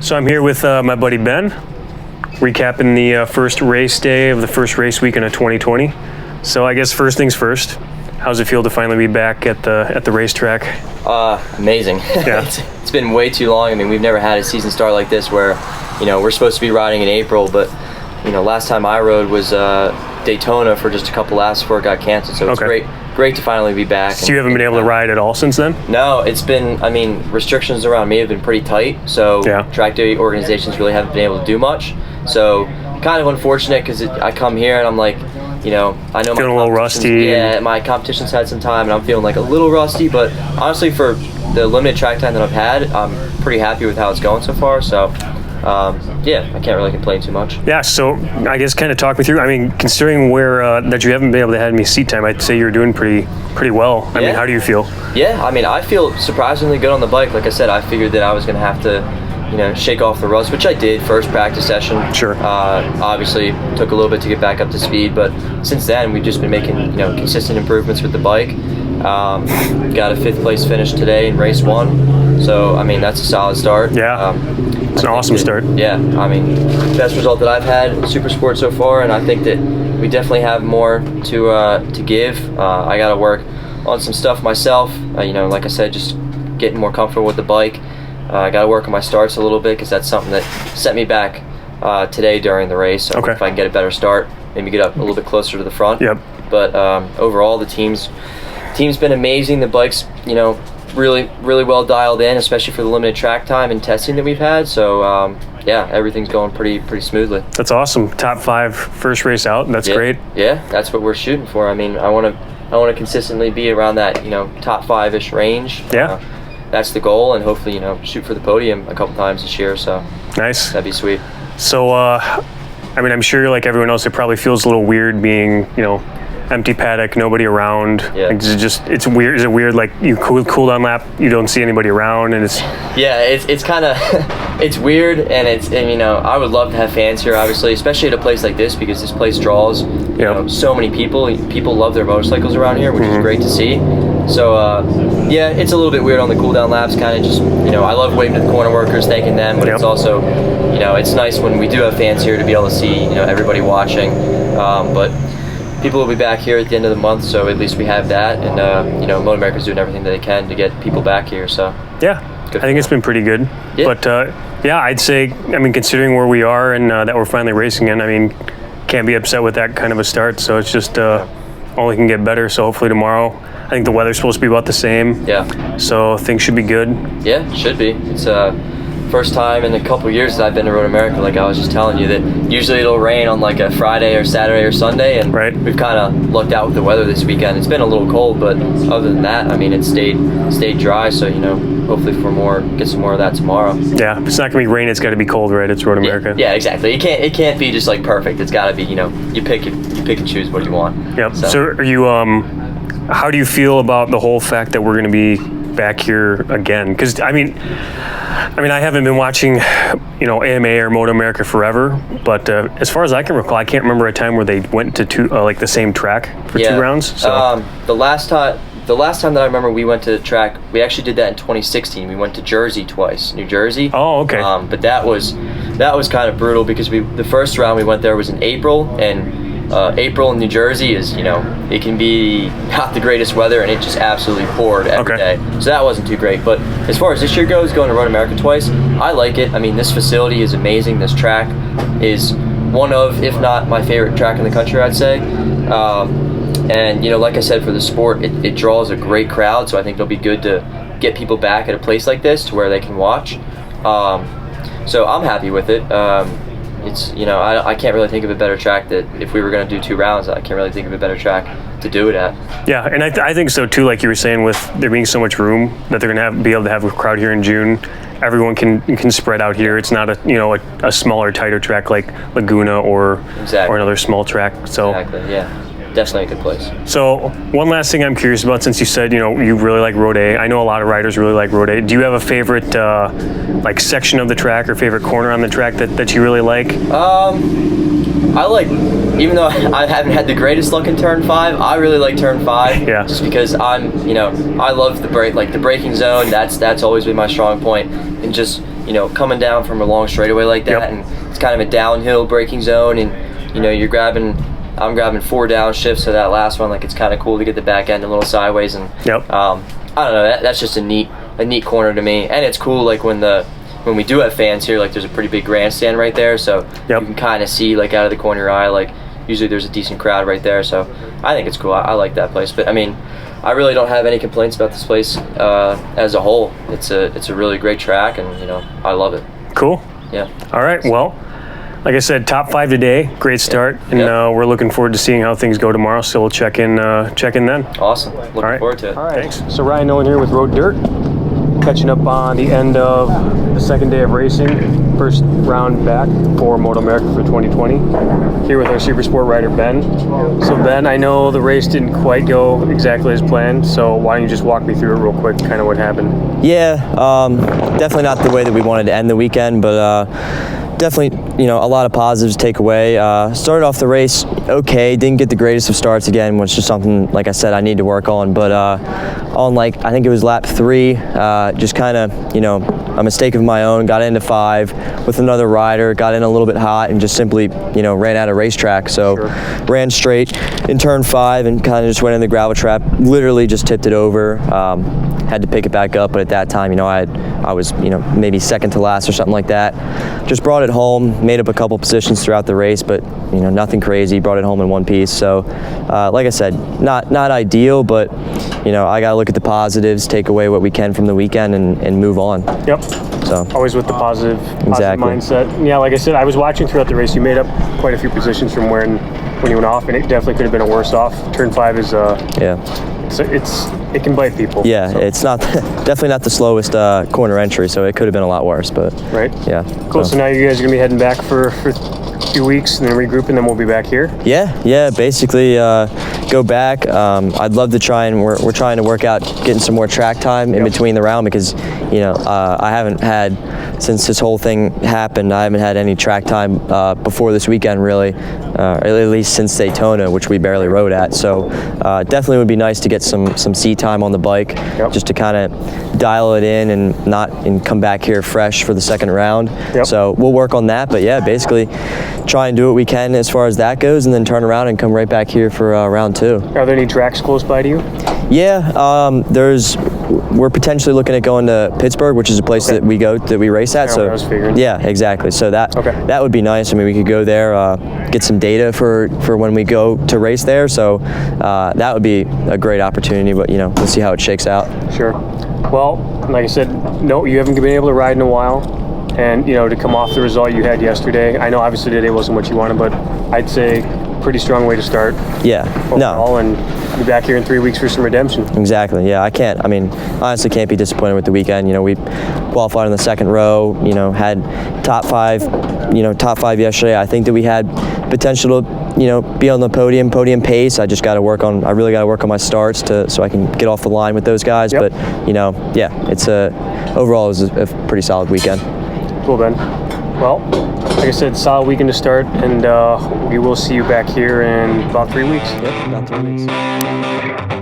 So I'm here with my buddy Ben, recapping the first race day of the first race weekend of 2020. So I guess first things first, how's it feel to finally be back at the racetrack? Amazing. Yeah. It's been way too long. I mean, we've never had a season start like this where, we're supposed to be riding in April, but, last time I rode was Daytona for just a couple laps before it got canceled. So it's great to finally be back. So you haven't been able to ride at all since then? No, it's been, restrictions around me have been pretty tight. So track day organizations really haven't been able to do much. So kind of unfortunate because I come here and I'm like, I know feeling a little rusty. Yeah, my competition's had some time and I'm feeling like a little rusty, but honestly for the limited track time that I've had, I'm pretty happy with how it's going so far. So I can't really complain too much. Yeah, so I guess kind of talk me through. Considering where that you haven't been able to have any seat time, I'd say you're doing pretty well. I mean, how do you feel? Yeah, I feel surprisingly good on the bike. Like I said, I figured that I was going to have to, shake off the rust, which I did first practice session. Sure. Obviously, took a little bit to get back up to speed, but since then we've just been making consistent improvements with the bike. Got a 5th place finish today in race 1, so that's a solid start. Yeah. It's an awesome start. Yeah, best result that I've had in Supersport so far, and I think that we definitely have more to give. I got to work on some stuff myself. Like I said, just getting more comfortable with the bike. I got to work on my starts a little bit because that's something that set me back today during the race. So if I can get a better start, maybe get up a little bit closer to the front. Yep. But overall, the team's been amazing. The bike's really well dialed in, especially for the limited track time and testing that we've had. So everything's going pretty smoothly. That's awesome. Top 5 first race out. That's great. Yeah, that's what we're shooting for. I want to consistently be around that top 5-ish range. Yeah. That's the goal, and hopefully shoot for the podium a couple times this year. So nice. That'd be sweet. So I'm sure like everyone else, it probably feels a little weird being empty paddock, nobody around. Yeah. Like, it's weird. Is it weird? Like you cool down lap, you don't see anybody around, and it's. Yeah, it's kind of it's weird, and I would love to have fans here, obviously, especially at a place like this because this place draws so many people. People love their motorcycles around here, which is great to see. So it's a little bit weird on the cool down laps. Kind of just I love waving to the corner workers, thanking them, but it's also it's nice when we do have fans here to be able to see everybody watching. But people will be back here at the end of the month, so at least we have that, and MotoAmerica's doing everything that they can to get people back here. So I think it's been pretty good. Yeah. But I'd say considering where we are and that we're finally racing in, can't be upset with that kind of a start. So it's just only can get better. So hopefully tomorrow, I think the weather's supposed to be about the same. Yeah. So things should be good. Yeah, it should be. It's first time in a couple years that I've been to MotoAmerica. Like I was just telling you that usually it'll rain on like a Friday or Saturday or Sunday, and we've kind of lucked out with the weather this weekend. It's been a little cold, but other than that, it stayed dry. So hopefully get some more of that tomorrow. Yeah, if it's not gonna be rain, it's got to be cold, right? It's MotoAmerica. Yeah, exactly. It can't be just like perfect. It's got to be you pick and choose what you want. Yep. So are you how do you feel about the whole fact that we're gonna be back here again? Because I haven't been watching AMA or MotoAmerica forever, but as far as I can recall, I can't remember a time where they went to the same track for 2 rounds. So the last time that I remember we went to the track, we actually did that in 2016. We went to Jersey twice, New Jersey. Oh, okay. But that was kind of brutal because the first round we went there was in April, and April in New Jersey is, it can be not the greatest weather, and it just absolutely poured every day. So that wasn't too great. But as far as this year goes, going to MotoAmerica twice, I like it. This facility is amazing. This track is one of, if not my favorite track in the country, I'd say. And, like I said, for the sport, it draws a great crowd. So I think it'll be good to get people back at a place like this to where they can watch. So I'm happy with it. It's I can't really think of a better track that if we were going to do 2 rounds, I can't really think of a better track to do it at. Yeah, and I think so too. Like you were saying, with there being so much room that they're going to be able to have a crowd here in June, everyone can spread out here. It's not a smaller, tighter track like Laguna or another small track. So exactly, yeah. Definitely a good place. So one last thing I'm curious about, since you said you really like Road A. I know a lot of riders really like Road A. Do you have a favorite section of the track or favorite corner on the track that you really like? I like, even though I haven't had the greatest luck in turn 5, I really like turn 5. Yeah. Just because I love the braking zone. That's always been my strong point, and just you know, coming down from a long straightaway like that, and it's kind of a downhill braking zone, and you know, I'm grabbing 4 downshifts, so that last one, like, it's kind of cool to get the back end a little sideways, and I don't know, that's just a neat corner to me. And it's cool, like, when we do have fans here, like, there's a pretty big grandstand right there, so you can kind of see, like, out of the corner of your eye, like, usually there's a decent crowd right there, so I think it's cool. I like that place. But I mean, I really don't have any complaints about this place as a whole. It's a really great track, and you know, I love it. Cool. Yeah. All right. Well, like I said, top 5 today. Great start, and we're looking forward to seeing how things go tomorrow. So we'll check in then. Awesome. Looking forward to it. All right. Thanks. So Ryan Nolan here with Road Dirt, catching up on the end of the second day of racing. First round back for MotoAmerica for 2020. Here with our Supersport rider, Ben. So Ben, I know the race didn't quite go exactly as planned, so why don't you just walk me through it real quick, kind of what happened? Yeah, definitely not the way that we wanted to end the weekend, but definitely, you know, a lot of positives to take away. Started off the race okay, didn't get the greatest of starts again, which is something, like I said, I need to work on. But on, like, I think it was lap 3, just kind of, you know, a mistake of my own, got into 5 with another rider, got in a little bit hot, and just simply, you know, ran out of racetrack. So ran straight in turn 5 and kind of just went in the gravel trap, literally just tipped it over. Had to pick it back up, but at that time, you know, I was, you know, maybe second to last or something like that. Just brought it home, made up a couple positions throughout the race, but, you know, nothing crazy, brought it home in one piece. So, like I said, not ideal, but, you know, I got to look at the positives, take away what we can from the weekend, and move on. Yep. So always with the positive mindset. Yeah, like I said, I was watching throughout the race. You made up quite a few positions from when you went off, and it definitely could have been a worse off. Turn 5 is it can bite people. Yeah, so. It's not definitely not the slowest corner entry, so it could have been a lot worse. But yeah, cool. So now you guys are gonna be heading back for a few weeks, and then regroup, and then we'll be back here. Yeah. Basically, go back. I'd love to try, and we're trying to work out getting some more track time in between the round, because, you know, I haven't had, since this whole thing happened, I haven't had any track time before this weekend, really, at least since Daytona, which we barely rode at. So definitely would be nice to get some seat time on the bike, just to kind of dial it in and come back here fresh for the second round. So we'll work on that. But yeah, basically try and do what we can as far as that goes, and then turn around and come right back here for round 2. Are there any tracks close by to you? Yeah, we're potentially looking at going to Pittsburgh, which is a place that we race at. So I was figuring. Yeah, exactly. So that would be nice. I mean, we could go there, get some data for when we go to race there. So that would be a great opportunity. But, you know, we'll see how it shakes out. Sure. Well, like I said, no, you haven't been able to ride in a while. And, you know, to come off the result you had yesterday, I know obviously today wasn't what you wanted, but I'd say pretty strong way to start. Yeah. Overall, and be back here in 3 weeks for some redemption. Exactly. Yeah, honestly can't be disappointed with the weekend. You know, we qualified in the second row, you know, had top five yesterday. I think that we had potential to, you know, be on the podium pace. I really got to work on my starts so I can get off the line with those guys. But, you know, yeah, overall it was a pretty solid weekend. Cool, Ben. Well, like I said, solid weekend to start, and we will see you back here in about 3 weeks. Yep, about 3 weeks.